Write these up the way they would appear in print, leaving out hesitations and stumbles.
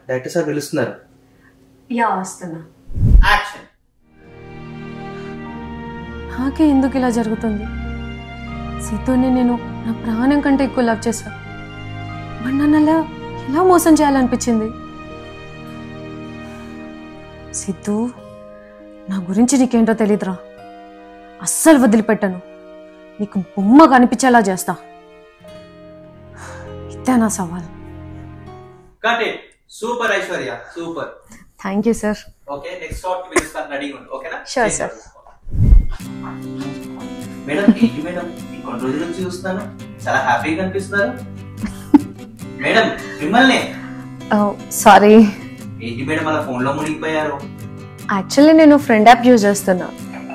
Director sir పిలుస్తున్నారు. Yeah వస్తున్నా. Action. నాకే ఎందుకు ఇలా జరుగుతుంది? సిద్ధుని నేను నా ప్రాణం కంటే ఎక్కువ లవ్ చేశా. మరి నన్ను అలా ఎలా మోసం చేయాలనిపించింది? సిద్ధు, నా గురించి నీకేంటో తెలీదురా. అస్సలు వదిలిపెట్టను. నీకు బొమ్మ కనిపించేలా చేస్తా. ఇదే నా సవాల్. Super Aishwarya, super. Thank you sir. Okay, next shot కి పిలుస్తాను, రెడీగా ఉండు. ఓకేనా? Sure sir. మేడం, ఏంటి మేడం ఈ కొన్ని రోజుల నుంచి చూస్తాను, చాలా హ్యాపీగా కనిపిస్తున్నారు. మేడం మిమ్మల్ని. సారీ. ఏంటి మేడం అలా ఫోన్ లో మునిగిపోయారు? యాక్చువల్లీ నేను ఫ్రెండ్ యాప్ యూజ్ చేస్తున్నా.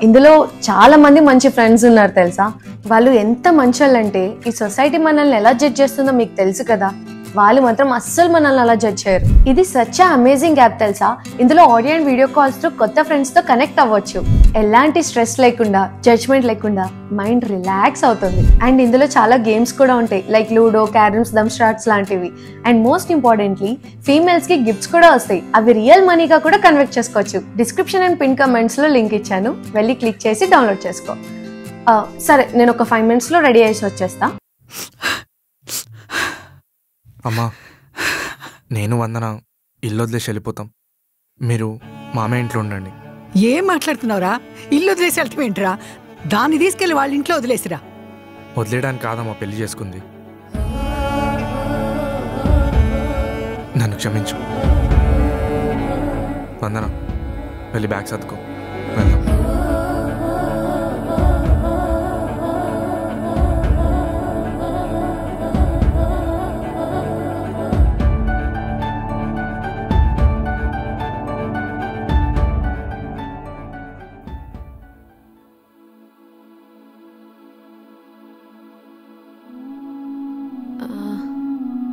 ఇందులో చాలా మంది మంచి ఫ్రెండ్స్ ఉన్నారు తెలుసా. వాళ్ళు ఎంత మంచి వాళ్ళంటే ఈ సొసైటీ మనల్ని ఎలా జడ్జ్ చేస్తుందో మీకు తెలుసు కదా. వాళ్ళు మాత్రం అస్సలు మనల్ని అలా జడ్జ్ చేయరు. ఇది సచ్ అమేజింగ్ యాప్ తెలుసా. ఇందులో ఆడియో అండ్ వీడియో కాల్స్ తో కొత్త ఫ్రెండ్స్ తో కనెక్ట్ అవ్వచ్చు. ఎలాంటి స్ట్రెస్ లేకుండా, జడ్జ్మెంట్ లేకుండా మైండ్ రిలాక్స్ అవుతుంది. అండ్ ఇందులో చాలా గేమ్స్ కూడా ఉంటాయి, లైక్ లూడో, క్యారమ్స్, దమ్ స్టార్ట్స్ లాంటివి. అండ్ మోస్ట్ ఇంపార్టెంట్లీ ఫీమేల్స్ కి గిఫ్ట్స్ కూడా వస్తాయి. అవి రియల్ మనీగా కూడా కన్వర్ట్ చేసుకోవచ్చు. డిస్క్రిప్షన్ అండ్ పిన్ కమెంట్స్ లో లింక్ ఇచ్చాను, వెళ్ళి క్లిక్ చేసి డౌన్లోడ్ చేసుకో. సరే, నేను ఒక 5 minutes లో రెడీ అయ్యేసి వచ్చేస్తా. అమ్మా, నేను వందన ఇల్లు వదిలేసి వెళ్ళిపోతాం. మీరు మామయ్య ఇంట్లో ఉండండి. ఏం మాట్లాడుతున్నావురా? ఇల్లు వదిలేసి వెళ్ళటమేంట్రా? దాన్ని తీసుకెళ్లి వాళ్ళ ఇంట్లో వదిలేసిరా. వదిలేయడానికి కాదమ్మా పెళ్లి చేసుకుంది. నన్ను క్షమించు వందన. వెళ్ళి బ్యాగ్ సర్దుకో, వెళ్దాం.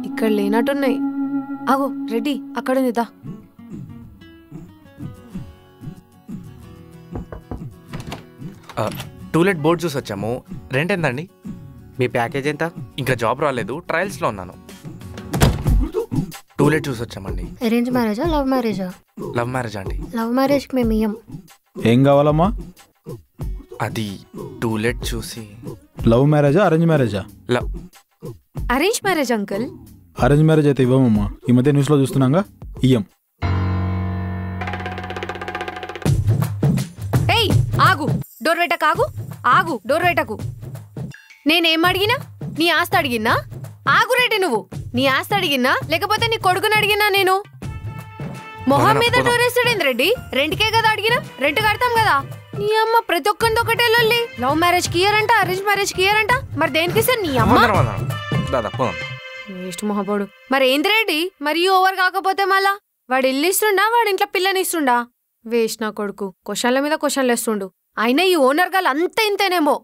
ఇక్కడ లేనట్టున్నాయి. ఆగో, రెడీ అక్కడ ఉందిదా. టూలెట్ బోర్డ్ చూసి వచ్చాము. రెంట్ ఎంతండి? మీ ప్యాకేజ్ ఎంత? ఇంకా జాబ్ రాలేదు, ట్రయల్స్లో ఉన్నాను. టూలెట్ చూసి వచ్చామండి. అరేంజ్ మ్యారేజా, లవ్ మ్యారేజా? లవ్ మ్యారేజ్ అండి. లవ్ మ్యారేజ్కి మేము ఇయ్యం. ఏం కావాలమ్మా? అది టూలెట్ చూసి. లవ్ మ్యారేజా, అరేంజ్ మ్యారేజా? Love. Arrange marriage uncle. Arrange marriage అయితే ఇవ్వమమ్మా. ఈ మధ్య న్యూస్లో చూస్తున్నాగా, ఇయ్యం. ఏయ్ ఆగు, డోర్ పెట్టకు. ఆగు ఆగు, డోర్ పెట్టకు. నేనేం అడిగినా? నీ ఆస్తి అడిగినా? ఆగు రేటే, నువ్వు నీ ఆస్తి అడిగినా లేకపోతే నీ కొడుకుని అడిగినా? నేను మొహం మీద డోర్ వేస్తాడేంది రెడ్డి? రెంట్కే కదా అడిగినా, రెంట్ కడతాం కదా. నీ అమ్మ ప్రతి ఒక్కరిది ఒకటే లొల్లి. లవ్ మ్యారేజ్ కి ఇయర్ అంట, అరేంజ్ మ్యారేజ్ కి ఇయర్ అంట. మరి దేనికి సార్ నీ అమ్మ? వేస్ట్ మొహపోడు. మరి ఏంది రెడ్డి మరి ఓవర్ కాకపోతే మళ్ళా? వాడు ఇల్లు ఇస్తుండా, వాడి ఇంట్లో పిల్లని ఇస్తుండా? వేస్ట్ నా కొడుకు, క్వశ్చన్ల మీద క్వశ్చన్లు వేస్తుండు. అయినా ఈ ఓనర్ గారు అంత ఇంతేనేమో.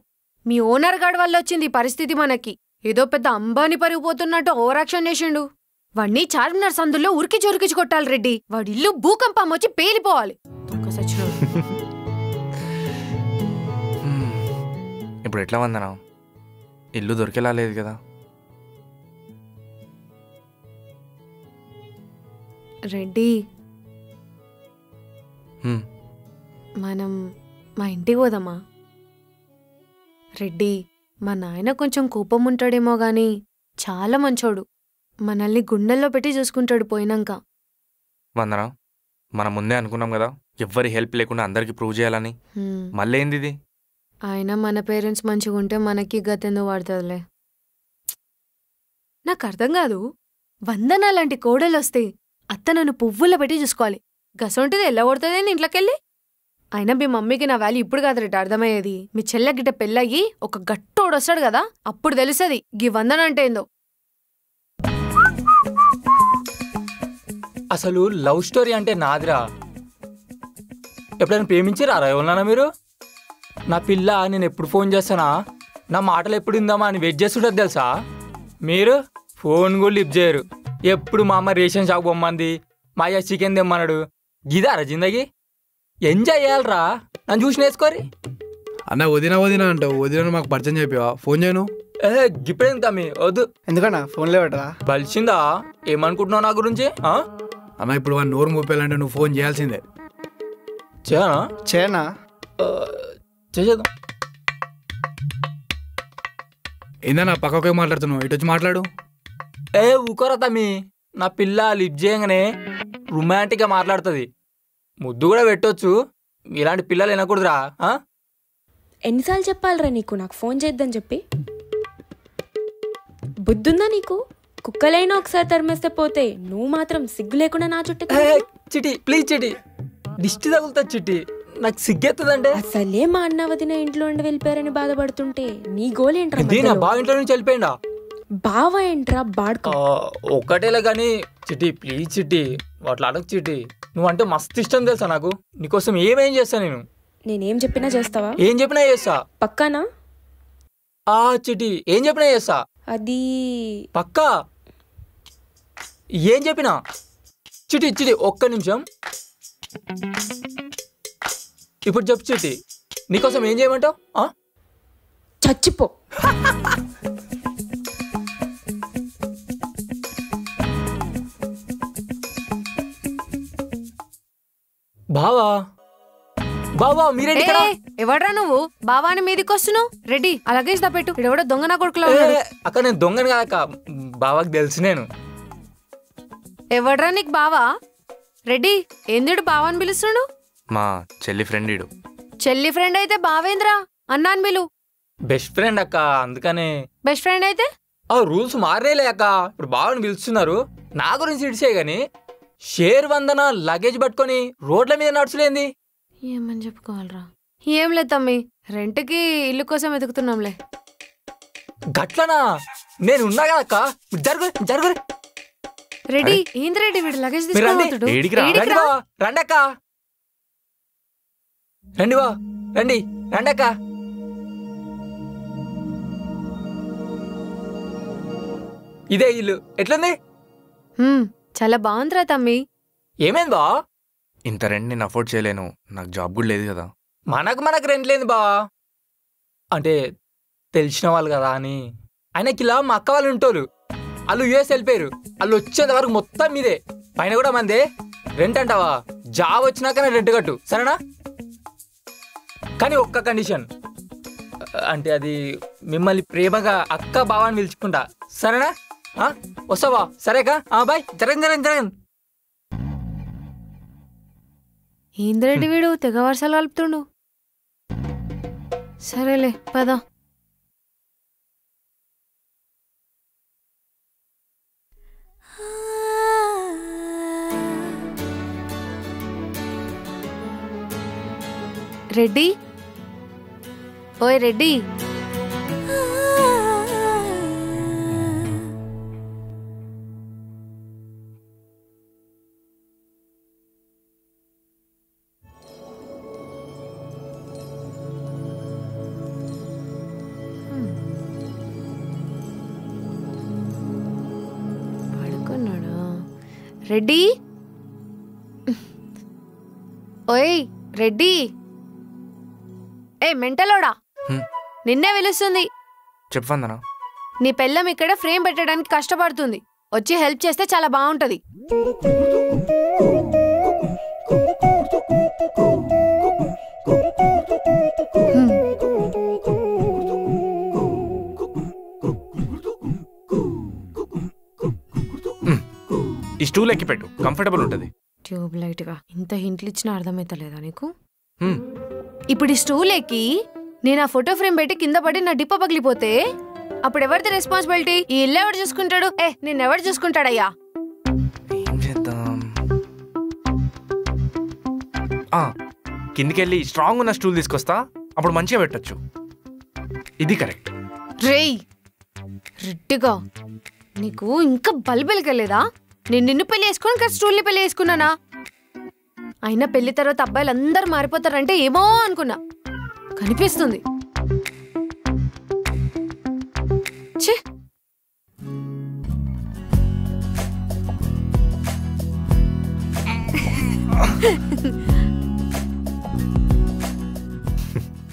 మీ ఓనర్ గాడి వల్ల వచ్చింది ఈ పరిస్థితి మనకి. ఏదో పెద్ద అంబానీ పరిగిపోతున్నట్టు ఓవర్ యాక్షన్ చేసిండు. వాడిని చార్మినార్ సందుల్లో ఉరికిచి కొట్టాలి రెడ్డి. వాడి ఇల్లు భూకంపం వచ్చి పేలిపోవాలి. ఇప్పుడు ఎట్లా వందనా? ఇల్లు దొరికేలా లేదు కదా. రెడ్డి, మనం మా ఇంటికి పోదామా? రెడ్డి, మా నాయన కొంచెం కోపం ఉంటాడేమో గాని చాలా మంచోడు. మనల్ని గుండెల్లో పెట్టి చూసుకుంటాడు పోయినాక. వందనా, మనం ముందే అనుకున్నాం కదా ఎవ్వరి హెల్ప్ లేకుండా అందరికి ప్రూవ్ చేయాలని. మళ్ళీ ఏంది ఇది? ఆయన మన పేరెంట్స్ మంచిగా ఉంటే మనకి గతెందుకు పడుతుందిలే. నాకు అర్థం కాదు, వందన లాంటి కోడలు వస్తే అత్త నన్ను పువ్వుల్లో పెట్టి చూసుకోవాలి. గసొంటిది ఎలా కొడుతుందేంది ఇంట్లోకెళ్ళి? అయినా మీ మమ్మీకి నా వాల్యూ ఇప్పుడు కాదు రేట అర్థమయ్యేది. మీ చెల్లె గిట్ట పెళ్ళయ్యి ఒక గట్టోడు వస్తాడు కదా, అప్పుడు తెలుస్తుంది గీ వందన అంటే ఏందో. అసలు లవ్ స్టోరీ అంటే నాదిరా. ఎప్పుడైనా ప్రేమించారా ఎవరన్నా మీరు? నా పిల్ల నేను ఎప్పుడు ఫోన్ చేస్తానా, నా మాటలు ఎప్పుడు ఇందామా అని వెయిట్ చేస్తుంటుంది తెలుసా. మీరు ఫోన్ కూడా లిఫ్ట్ చేయరు. ఎప్పుడు మా అమ్మ రేషన్ షాప్ పొమ్మంది, మా అయ్య చికెన్ తెమ్మన్నాడు. గిదారా జిందగీ? ఎంజాయ్ చేయాలరా, నన్ను చూసి నేర్చుకోరి. అన్న వదినా అంటావు, వదిన మాకు పరిచయం చెప్పావా? ఫోన్ చేయను. గిప్పుడేం తమ్మి వద్దు. ఎందుకన్నా ఫోన్లే పెట్టరా? బలిసిందా? ఏమనుకుంటున్నావు నా గురించి? అన్న ఇప్పుడు వాడిని నోరు మూపేయాలంటే నువ్వు ఫోన్ చేయాల్సిందే. చేయనా చేయనా? చేసేద్దాం. ఏందన్నా పక్కకే మాట్లాడుతున్నావు, ఇటు వచ్చి మాట్లాడు. ఊకోరా తమ్మి, నా పిల్ల లిఫ్ట్ చేయగానే రొమాంటిక్గా మాట్లాడుతుంది. ముద్దు కూడా పెట్టొచ్చు. ఇలాంటి పిల్లలు వినకూడదురా. ఎన్నిసార్లు చెప్పాలరా నీకు నాకు ఫోన్ చేద్దని చెప్పి? బుద్ధుందా నీకు? కుక్కలైనా ఒకసారి తరిమేస్తే పోతే నువ్వు మాత్రం సిగ్గు లేకుండా నా చుట్టూ చిటి ప్లీజ్ చిటి, దిష్టి తగులుతా చిట్టి, నాకు సిగ్గెత్తదంటే. అసలే మా అన్న వదిన ఇంట్లో ఉండి వెళ్ళిపోయారని బాధపడుతుంటే నీ గోల్ ఏంట్రా? బావ ఇంట్లో నుంచి వెళ్ళిపోయిందా? బావా ఏంట్రా బాడుకో. ఒక్కటేలే కానీ చిట్టి ప్లీజ్ చిట్టి, అట్లా అడగ చిట్టి. నువ్వంటే మస్తు ఇష్టం తెలుసా నాకు. నీకోసం ఏమేం చేస్తా నేను. నేనేం చెప్పినా చేస్తావా? ఏం చెప్పినా చేస్తా. పక్కానా? చిట్టి ఏం చెప్పినా చేస్తా. అది పక్కా. ఏం చెప్పినా. చిట్టి చిట్టి ఒక్క నిమిషం. ఇప్పుడు చెప్పు చిట్టి, నీకోసం ఏం చేయమంటావు? చచ్చిపో. బావా బావా మీరేంటి ఇక్కడ? ఎవడ్రా నువ్వు బావాని మీదికి వస్తున్నావు? రెడ్డి అలాగే పెట్టు. ఇడెవడో దొంగ నా కొడుకులో అక్క నేను దొంగని కాక బావాకి తెలుసు నేను. ఎవడ్రా నీకు బావా? రెడ్డి ఎందుడు బావాని పిలుస్తున్నాడు? మా చెల్లి ఫ్రెండ్ ఇడు. చెల్లి ఫ్రెండ్ అయితే బావేంద్రా అన్నాను పిలు. బెస్ట్ ఫ్రెండ్ అక్క, అందుకనే. బెస్ట్ ఫ్రెండ్ అయితే రూల్స్ మారేలే అక్క. ఇప్పుడు బావని పిలుస్తున్నారు. నా గురించి ఇడిసే గాని షేర్ వందన లగేజ్ పట్టుకొని రోడ్ల మీద నడుచులేంది. ఏమని చెప్పుకోవాలరా? ఏం లేదు తమ్మి, రెంట్కి ఇల్లు కోసం వెతుకుతున్నాంలే. గట్లనా? నేను ఉన్నా కదక్క. జరుగు జరుగు. రెడ్డి ఏంది రెడ్డి వీడు లగేజ్ రండి అక్క. రండి వా రండి రండి అక్క. ఇదే ఇల్లు. ఎట్లుంది? చాలా బాగుందిరా తమ్మి. ఏమైంది బా? ఇంత రెంట్ నేను అఫోర్డ్ చేయలేను, నాకు జాబ్ కూడా లేదు కదా. మనకు రెంట్ లేదు బా. అంటే తెలిసిన వాళ్ళు కదా అని. ఆయనకి ఇలా మా అక్క వాళ్ళు ఉంటారు. వాళ్ళు యూఎస్ వెళ్ళిపోయారు. వాళ్ళు వచ్చేంత వరకు మొత్తం మీదే, పైన కూడా మందే. రెంట్ అంటావా? జాబ్ వచ్చినాకనే రెంట్ కట్టు, సరేనా? కానీ ఒక్క కండిషన్, అంటే అది మిమ్మల్ని ప్రేమగా అక్క బావాని పిలుచుకుంటా, సరేనా? వస్తావా? సరేకా? బాయ్. జరగండి. ఏంద్రెడ్డి వీడు తెగ వర్షాలు కలుపుతుండు. సరేలే పద. రెడ్డి, ఓయ్ రెడ్డి. పడుకున్నాడా రెడ్డి? ఓయ్ రెడ్డి. ఏ మెంటలోడా, నిన్నే పిలుస్తుంది. చెప్పందనా? నీ పెళ్ళం ఇక్కడ ఫ్రేమ్ పెట్టడానికి కష్టపడుతుంది, వచ్చి హెల్ప్ చేస్తే చాలా బాగుంటది. ఈ స్టూల్ ఎక్కి పెట్టు, కంఫర్టబుల్ ఉంటుంది. ట్యూబ్ లైట్ గా ఇంత హింట్లు ఇచ్చినా అర్థమైతలేదా నీకు? ఇప్పుడు ఈ స్టూల్ ఎక్కి నేను ఆ ఫోటో ఫ్రేమ్ పెట్టి కింద పడి నా డిప్ప పగిలిపోతే అప్పుడు ఎవరిది రెస్పాన్సిబిలిటీ? ఈ ఇల్లు ఎవరు చూసుకుంటాడు? నిన్నెవరు చూసుకుంటాడయ్యా? ఏం చేద్దాం? కిందికెళ్ళి స్ట్రాంగ్ ఉన్న స్టూల్ తీసుకొస్తా, అప్పుడు మంచిగా పెట్టచ్చు. ఇది కరెక్ట్. రేయ్ రెడ్డిగా, నీకు ఇంకా బల్బెలకెళ్ళేదా? నేను నిన్ను పెళ్లి వేసుకుని కదా స్టూల్ని పెళ్లి వేసుకున్నానా? అయినా పెళ్లి తర్వాత అబ్బాయిలు అందరూ మారిపోతారంటే ఏమో అనుకున్నా, కనిపిస్తుంది. ఛే,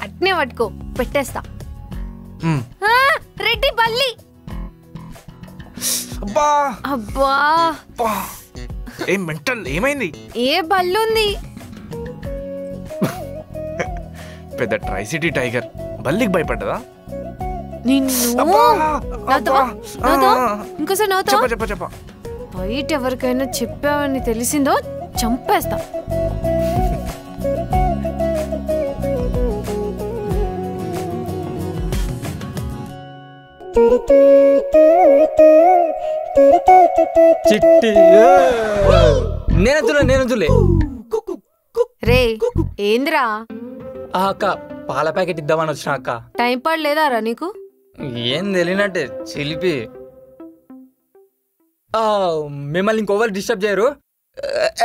అట్నే పట్టుకో, పెట్టేస్తా. రెడ్డి బల్లి. అబ్బా ఏం మెంటల్ ఏమైంది? ఏ బల్లుంది? పెద్ద ట్రై సిటీ టైగర్ బల్లికి భయపడ్డదా? నిన్ను ఇంకోసారి నవ్వుతావా? చెప్ప బయట ఎవరికైనా చెప్పావని తెలిసిందో చంపేస్తా. చిట్టి నేనంతులే రే ఏంద్రా? అక్క పాల ప్యాకెట్ ఇద్దామని వచ్చిన అక్క. టైం పడలేదారా నీకు? ఏం తెలియనట్టే చిలిపి. మిమ్మల్ని ఇంకోవాలి డిస్టర్బ్ చేయరు.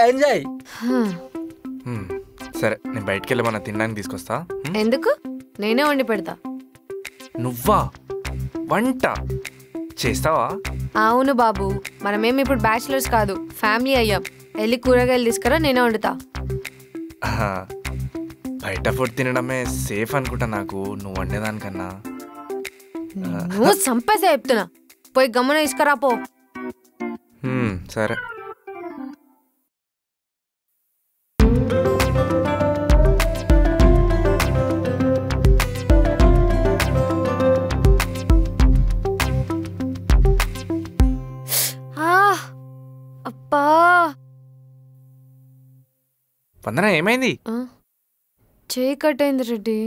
ఎంజాయ్. సరే నేను బయటికి వెళ్ళి మన తినడానికి తీసుకొస్తా. ఎందుకు? నేనే వండి పెడతా. నువ్వా వంట చేస్తావా? అవును బాబు, మనమేమి ఇప్పుడు బ్యాచిలర్స్ కాదు, ఫ్యామిలీ అయ్యాం. వెళ్ళి కూరగాయలు తీసుకురా, నేనే వండుతా. బయట ఫుడ్ తినడమే సేఫ్ అనుకుంటా నాకు, నువ్వు వండేదానికన్నా. నువ్వు సంపేసా చెప్తున్నా, పోయి గమ్మున తీసుకురా పో. సరే. అబ్బా వందన ఏమైంది? చేయి కట్టయింది రెడ్డి.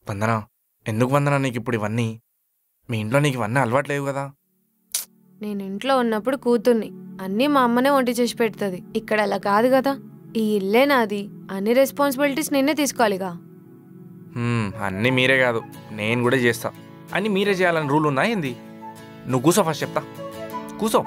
వందన ఎందుకు వందన నీకు ఇప్పుడు ఇవన్నీ? మీ ఇంట్లో నీకు ఇవన్నీ అలవాట్లేవు కదా. నేను ఇంట్లో ఉన్నప్పుడు కూతుర్ని, అన్నీ మా అమ్మనే వంట చేసి పెడుతుంది. ఇక్కడ అలా కాదు కదా, ఈ ఇల్లే నాది, అన్ని రెస్పాన్సిబిలిటీస్ నేనే తీసుకోవాలిగా. అన్నీ మీరే కాదు నేను కూడా చేస్తా. అన్నీ మీరే చేయాలని రూల్ ఉన్నా ఏంది? నువ్వు కూసో, ఫస్ట్ చెప్తా. కూసో.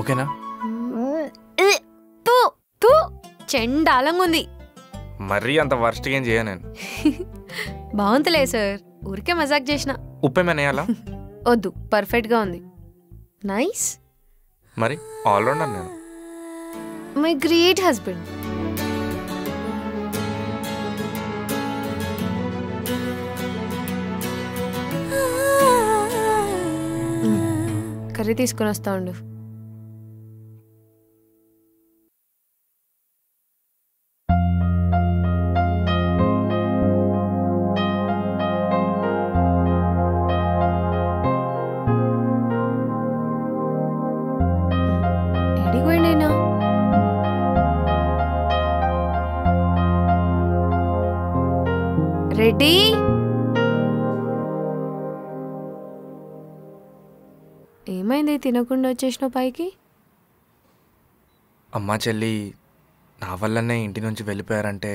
ఓకేనా? చెండాలంగా ఉంది. మరీ అంత వర్స్ట్ ఏం చేయ నేను. బాగుందిలే సార్, ఊరికే మజాక్ చేసిన. ఉప్పేమైనా వేయాలా? వద్దు, పర్ఫెక్ట్ గా ఉంది. నైస్. మరి ఆల్రౌండర్ నేను. My great husband. కర్రీ తీసుకొని వస్తా ఉండు. రెడ్డి, ఏమైంది తినకుండా వచ్చేసినావు పైకి? అమ్మా చెల్లి నా వల్లనే ఇంటి నుంచి వెళ్ళిపోయారంటే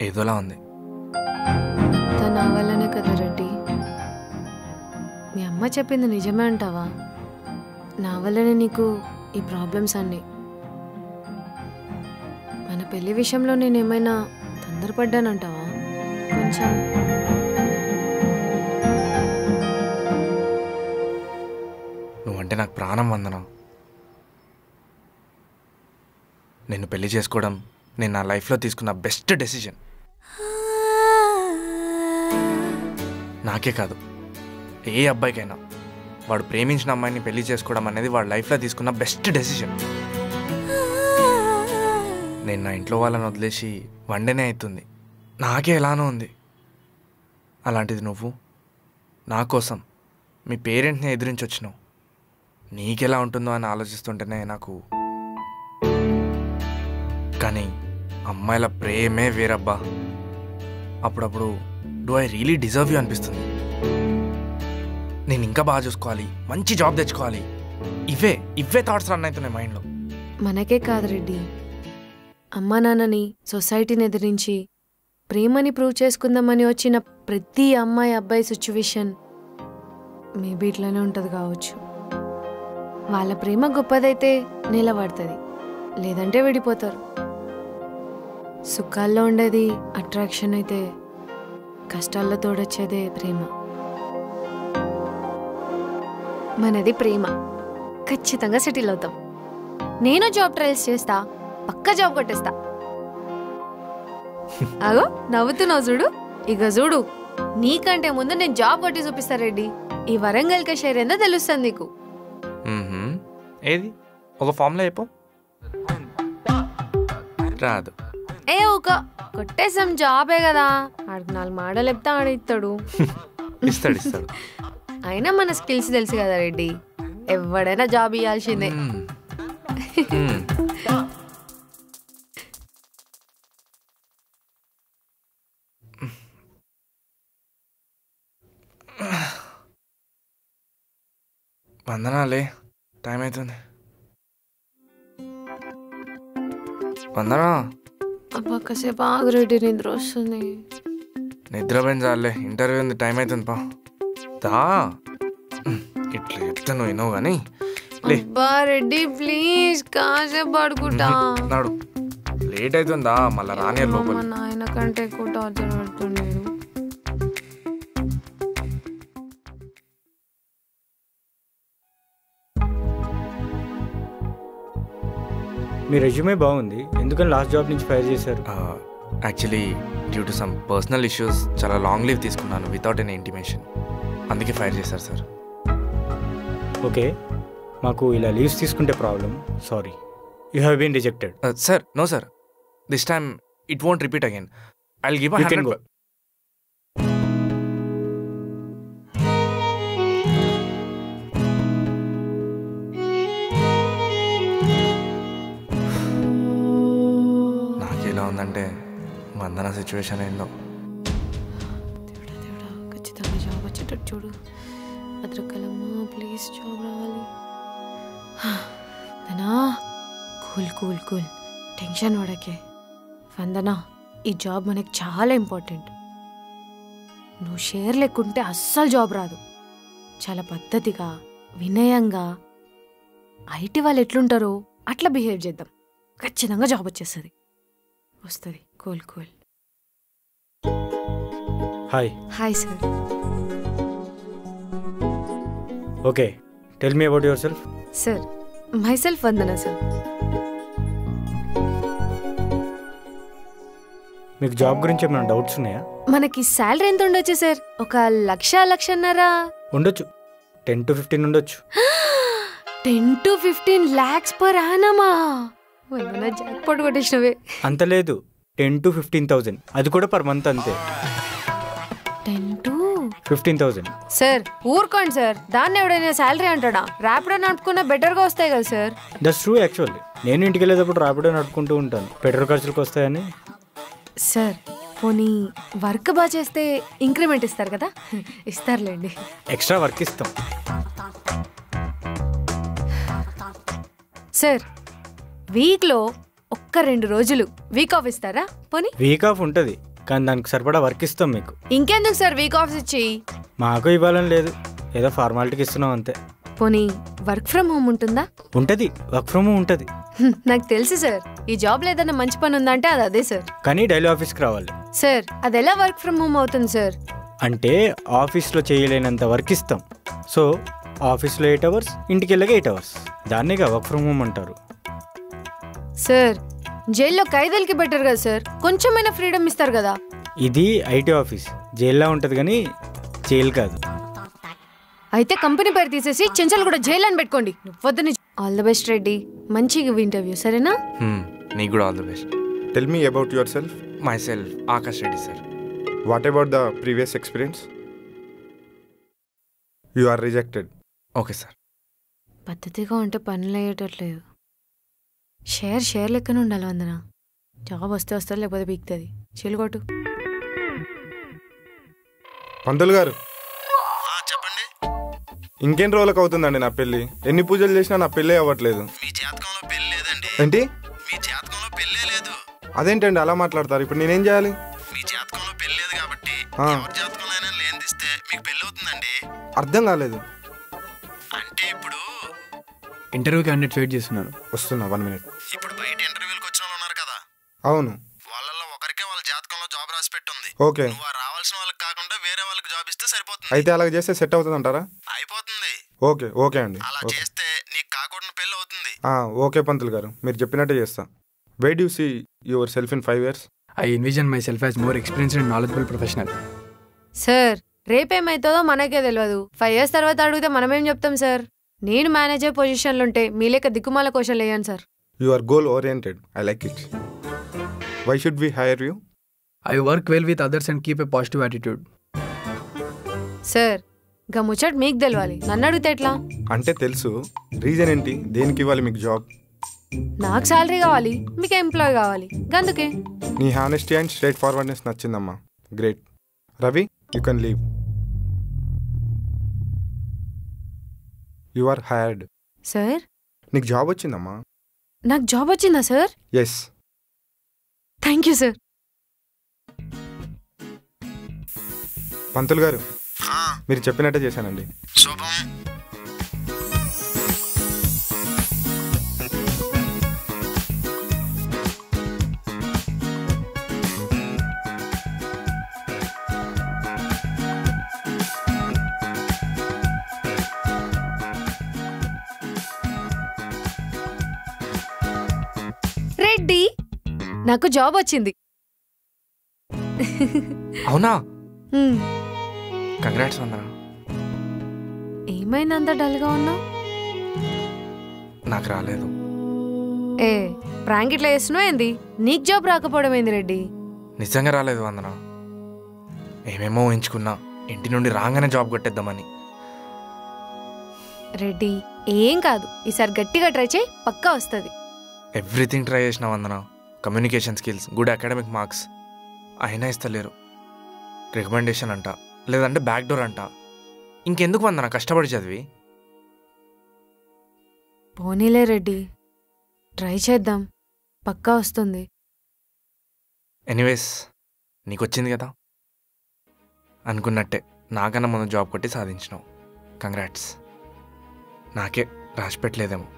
ఏదోలా ఉంది. నా వల్లనే కదా రెడ్డి. మీ అమ్మ చెప్పింది నిజమే అంటావా? నా వల్లనే నీకు ఈ ప్రాబ్లమ్స్ అన్నీ. మన పెళ్లి విషయంలో నేనేమైనా తొందరపడ్డానంటావా? కొంచెం. నువ్వంటే నాకు ప్రాణం వందన. నిన్ను పెళ్లి చేసుకోవడం నేను నా లైఫ్లో తీసుకున్న బెస్ట్ డెసిషన్. నాకే కాదు, ఏ అబ్బాయికైనా వాడు ప్రేమించిన అమ్మాయిని పెళ్లి చేసుకోవడం అనేది వాడి లైఫ్లో తీసుకున్న బెస్ట్ డెసిషన్. నేను నా ఇంట్లో వాళ్ళని వదిలేసి వండనే అవుతుంది, నాకే ఎలానో ఉంది. అలాంటిది నువ్వు నా కోసం మీ పేరెంట్ని ఎదిరించి వచ్చినావు. నీకెలా ఉంటుందో అని ఆలోచిస్తుంటేనే నాకు. కానీ అమ్మాయిల ప్రేమే వేరబ్బా. అప్పుడప్పుడు do I really deserve you అనిపిస్తుంది. నేను ఇంకా బాగా చూసుకోవాలి, మంచి జాబ్ తెచ్చుకోవాలి, ఇవే థాట్స్ రన్ అవుతున్నాయి మైండ్లో. మనకే కాదు రెడ్డి, అమ్మా నాన్నని, సొసైటీని ఎదిరించి ప్రేమని ప్రూవ్ చేసుకుందామని వచ్చిన ప్రతి అమ్మాయి అబ్బాయి సిచ్యువేషన్ మేబీ ఇట్లానే ఉంటుంది కావచ్చు. వాళ్ళ ప్రేమ గొప్పదైతే నిలబడుతుంది, లేదంటే విడిపోతారు. సుఖాల్లో ఉండేది అట్రాక్షన్ అయితే, కష్టాల్లో తోడొచ్చేదే ప్రేమ. మనది ప్రేమ, ఖచ్చితంగా సెటిల్ అవుతాం. నేను జాబ్ ట్రయల్స్ చేస్తా, పక్క జాబ్ కొట్టేస్తా. అగో నవ్వుతున్నావు చూడు. ఇక చూడు, నీకంటే ముందు నేను జాబ్ కొట్టి చూపిస్తా రెడ్డి. ఈ వరంగల్ కే షేర్ ఏందో తెలుస్తుంది నీకు. ఏది ఒక ఫామ్లో చెప్పు. రాదు. ఏ ఊక కొట్టేసాం, జాబే కదా. ఆడికి 4 మాటలు చెప్తా ఆడిస్తాడు. ఇస్తాడు. అయినా మన స్కిల్స్ తెలుసు కదా రెడ్డి, ఎవడైనా జాబ్ ఇవ్వాల్సిందే. వందనాలే, టైం అవుతుంది. వందనా. అబ్బా కాసేపు ఆగు రెడ్డి, నిద్ర వస్తుంది. నిద్ర పెంచాలే, ఇంటర్వ్యూ ఉంది, టైం అవుతుంది. పా దా, ఇట్లా చెప్తా నువ్వు వినవు కానీ అబ్బా రెడ్డి ప్లీజ్ కాసేపు పడుకుంటా. నాడు లేట్ అవుతుందా, మళ్ళీ రాని లోపల. నాయన కంటే ఎక్కువ టార్చర్ పడుతుంది. మీ రెజ్యూమే బాగుంది, ఎందుకని లాస్ట్ జాబ్ నుంచి ఫైర్ చేశారు? Actually due to some personal issues చాలా లాంగ్ లీవ్ తీసుకున్నాను వితౌట్ ఎనీ ఇంటిమేషన్, అందుకే ఫైర్ చేశారు సార్. ఓకే, మాకు ఇలా లీవ్స్ తీసుకుంటే problem. Sorry, you have been rejected. Sir no sir, this time it won't repeat again. I will give You can go. నాకేలా ఉందంటే Vandana situation ఏందో. దేవుడా ఖచ్చితంగా జాబ్ వచ్చేటట్టు చూడు. భద్రకలమ్మ ప్లీజ్ జాబ్ రావాలి. Dhana cool tension పడకే. వందనా, ఈ జాబ్ మనకి చాలా ఇంపార్టెంట్. నువ్వు షేర్ లేకుంటే అస్సలు జాబ్ రాదు. చాలా పద్ధతిగా వినయంగా ఐటీ వాళ్ళు ఎట్లుంటారో అట్లా బిహేవ్ చేద్దాం, ఖచ్చితంగా జాబ్ వచ్చేస్తుంది. Cool. Hi sir. Okay, tell me about your self. Sir my self Vandana sir. మీకు జాబ్ గురించి ఏమైనా డౌట్స్ ఉన్నాయా? మనకి శాలరీ ఎంత ఉండొచ్చు సార్? 1,00,000-1,50,000 ఉండొచ్చు, 10 to 15 ఉండొచ్చు. 10 to 15 lakhs per annum. Vandana jackpot కొట్టేసినవే. అంత లేదు, 10 to 15,000, అది కూడా పర్ మంత్ అంతే. 10 to 15,000. సార్ ఊరుకోండి సార్, దాన్ని ఎవడైనా శాలరీ అంటాడా? ర్యాపిడో నడుపుకున్నా బెటర్గా వస్తాయి కదా సార్. That's true actually. నేను ఇంటికి వెళ్ళేటప్పుడు ర్యాపిడో నడుపుకుంటూ ఉంటాను, పెట్రోల్ ఖర్చులకు వస్తాయని. సార్ పోనీ వర్క్ బాగా చేస్తే ఇంక్రిమెంట్ ఇస్తారు కదా? ఇస్తారులేండి. ఎక్స్ట్రా వర్క్ ఇస్తాం. సార్ వీక్లో 1-2 రోజులు వీక్ ఆఫ్ ఇస్తారా? పోనీ వీక్ ఆఫ్ ఉంటుంది, కానీ దానికి సరిపడా వర్క్ ఇస్తాం మీకు. ఇంకెందుకు సార్ వీక్ ఆఫ్ ఇచ్చి? మాకు ఇవ్వాలని లేదు, ఏదో ఫార్మాలిటీకి ఇస్తున్నాం అంతే. పోనీ వర్క్ ఫ్రమ్ హోమ్ ఉంటుందా? ఉంటుంది, వర్క్ ఫ్రమ్ హోమ్ ఉంటుంది. నాకు తెలుసు సార్, ఈ జాబ్ లో ఏదైనా మంచి పని ఉందంటే అది అదే సార్. కానీ డైలీ ఆఫీస్కి రావాలి. సార్ అది ఎలా వర్క్ ఫ్రమ్ హోమ్ అవుతుంది సార్? అంటే ఆఫీస్లో చేయలేనంత వర్క్ ఇస్తాం. సో ఆఫీస్లో 8 hours, ఇంటికి వెళ్ళగా 8 hours, దాన్నేగా వర్క్ ఫ్రమ్ హోమ్ అంటారు. సార్ జైల్లో ఖైదీలకి బెటర్ కదా సార్, కొంచెమైనా ఫ్రీడమ్ ఇస్తారు కదా. ఇది ఐటీ ఆఫీస్, జైల్లో ఉంటుంది కానీ జైలు కాదు. అయితే కంపెనీ పేరు తీసేసి చెంచల్ కూడా జైలు అని పెట్టుకోండి. వద్దని. ఆల్ ది బెస్ట్ రెడ్డి, మంచిగా ఇంటర్వ్యూ సరేనా? నీకు కూడా all the best. Tell me about yourself. My self Akash Reddy sir. What about the previous experience? You are rejected. Okay sir. పద్ధతిగా ఉంటే పనులు అయ్యేటట్లేదు. షేర్ లెక్కనే ఉండాలి వందన. జాబ్ వస్తే వస్తుంది, లేకపోతే పీక్తుంది. చెలుగొట్టు. పంతులు గారు చెప్పండి. ఇంకెన్ని రోజులకు అవుతుందండి నా పెళ్లి? ఎన్ని పూజలు చేసినా నా పెళ్ళే అవ్వట్లేదు. మీ జాతకంలో పెళ్లి లేదండి. ఏంటి? మీ జాతకంలో పెళ్ళే లేదు. అదేంటండి అలా మాట్లాడతారు? ఇప్పుడు నేనేం చేయాలి? మీ జాతకంలో పెళ్లి లేదు కాబట్టి ఎవరి జాతకంలో అయినా లేనిదిస్తే మీకు పెళ్లి అవుతుందండి. అర్థం కాలేదు. అంటే ఇప్పుడు ఇంటర్వ్యూ క్యాండిడేట్స్ వెయిట్ చేస్తున్నారు. వస్తున్నా, 1 minute. ఇప్పుడు బయట ఇంటర్వ్యూలకు వచ్చిన వాళ్ళు ఉన్నారు కదా, అవును. వాళ్ళల్లో ఒకరికే వాళ్ళ జాతకంలో జాబ్ రాసి పెట్టుంది. ఓకే. నువ్వు రావాల్సిన వాళ్ళకి కాకుండా వేరే వాళ్ళకి జాబ్ ఇస్తే సరిపోతుంది. అయితే అలాగ చేస్తే సెట్ అవుతుంది అంటారా? అయిపోతుంది. ఓకే అండి. అలా చేస్తే నీకు కాకుండా పెళ్లి అవుతుంది. ఓకే పంతులు గారు, మీరు చెప్పినట్టే చేస్తా. Where do see yourself in 5 years? I envision myself as more experience and knowledgeable professional. Sir రేపేమవుతుందో మనకే తెలియదు. 5 years తర్వాత అడిగితే మనమేం చెప్తాం సార్? నేను మేనేజర్ పొజిషన్లో ఉంటే మీ లేక దిక్కుమాల క్వశ్చన్లు వేయను sir. You are goal oriented. I like it. Why should we hire you? I work well with others and keep a positive attitude. Sir గా ముచ్చట మీకు తెలవాలి, నన్ను అడిగితే ఎట్లా? అంటే తెలుసు, రీజన్ ఏంటి? దేనికి ఇవ్వాలి మీకు జాబ్? నాకు శాలరీ కావాలి, మీకు ఎంప్లాయ్ కావాలి, అందుకే. నీ హానెస్టీ అండ్ స్ట్రైట్ ఫార్వర్డ్నెస్ నచ్చిందమ్మా. Great. Ravi, you can leave. You are hired. Sir నీకు జాబ్ వచ్చిందమ్మా. నాకు జాబ్ వచ్చిందా sir? Yes. Thank you sir. పంతులు గారు, మీరు చెప్పినట్టే చేశానండి. శుభం. రెడ్డి, నాకు జాబ్ వచ్చింది. అవునా? కంగ్రాట్స్ వందనా. ఏమైంది అంత డల్గా ఉన్నావు? నాకు రాలేదు. ఏ ప్రాంక్ ఇట్లా చేస్తున్నావు ఏంది? నీకు జాబ్ రాకపోవడం ఏంది రెడ్డి? నిజంగా రాలేదు వందనా. ఏమేమో ఊహించుకున్నా, ఇంటి నుండి రాగానే జాబ్ కొట్టేద్దామని. రెడ్డి ఏం కాదు, ఈసారి గట్టిగా ట్రై చేయి, పక్కా వస్తుంది. ఎవ్రీథింగ్ ట్రై చేసిన Vandana. Communication skills, good academic marks, అయినా ఇస్తలేరు. రికమెండేషన్ అంట, లేదంటే బ్యాక్ డోర్ అంట. ఇంకెందుకు వందనా కష్టపడి చదివి? పోనీలే రెడ్డి, ట్రై చేద్దాం, పక్కా వస్తుంది. ఎనీవేస్, నీకు వచ్చింది కదా, అనుకున్నట్టే నాకన్నా ముందు జాబ్ కొట్టి సాధించినావు. కంగ్రాట్స్. నాకే రాసి పెట్టలేదేమో.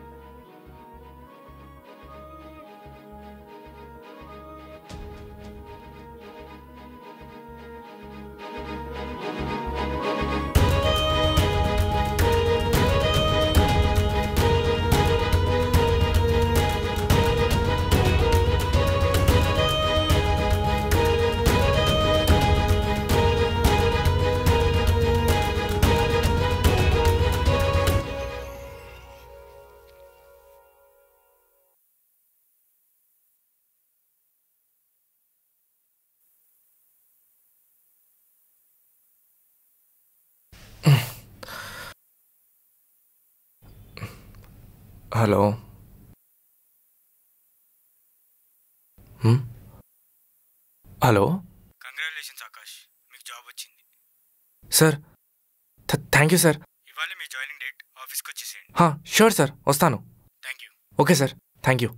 హలో. హలో. కంగ్రాచులేషన్స్ ఆకాష్, మీకు జాబ్ వచ్చింది. Sir thank you sir. ఇవాళ మీ జాయినింగ్ డేట్, ఆఫీస్కి వచ్చేసేయండి. షూర్ సార్, వస్తాను. Thank you. Okay sir, thank you.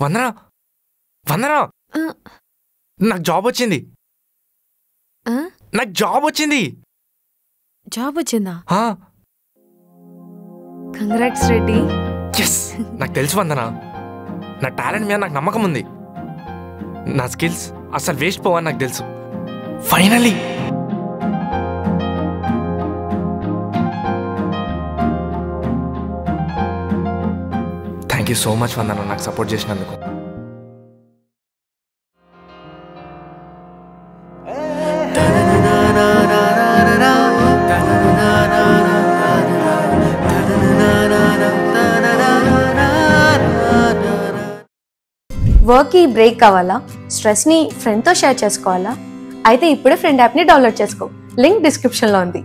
Vandana, Vandana, నాకు జాబ్ వచ్చింది. నాకు జాబ్ వచ్చింది. జాబ్ వచ్చిందా? కంగ్రాట్స్ రెడ్డి. ఎస్, నాకు తెలుసు వందనా. నా టాలెంట్ మీద నాకు నమ్మకం ఉంది. నా స్కిల్స్ అసలు వేస్ట్ పోవని నాకు తెలుసు. Finally thank you so much Vandana, నాకు సపోర్ట్ చేసినందుకు. వర్క్కి బ్రేక్ కావాలా? స్ట్రెస్ని ఫ్రెండ్తో షేర్ చేసుకోవాలా? అయితే ఇప్పుడే ఫ్రెండ్ యాప్ని డౌన్లోడ్ చేసుకో. లింక్ డిస్క్రిప్షన్లో ఉంది.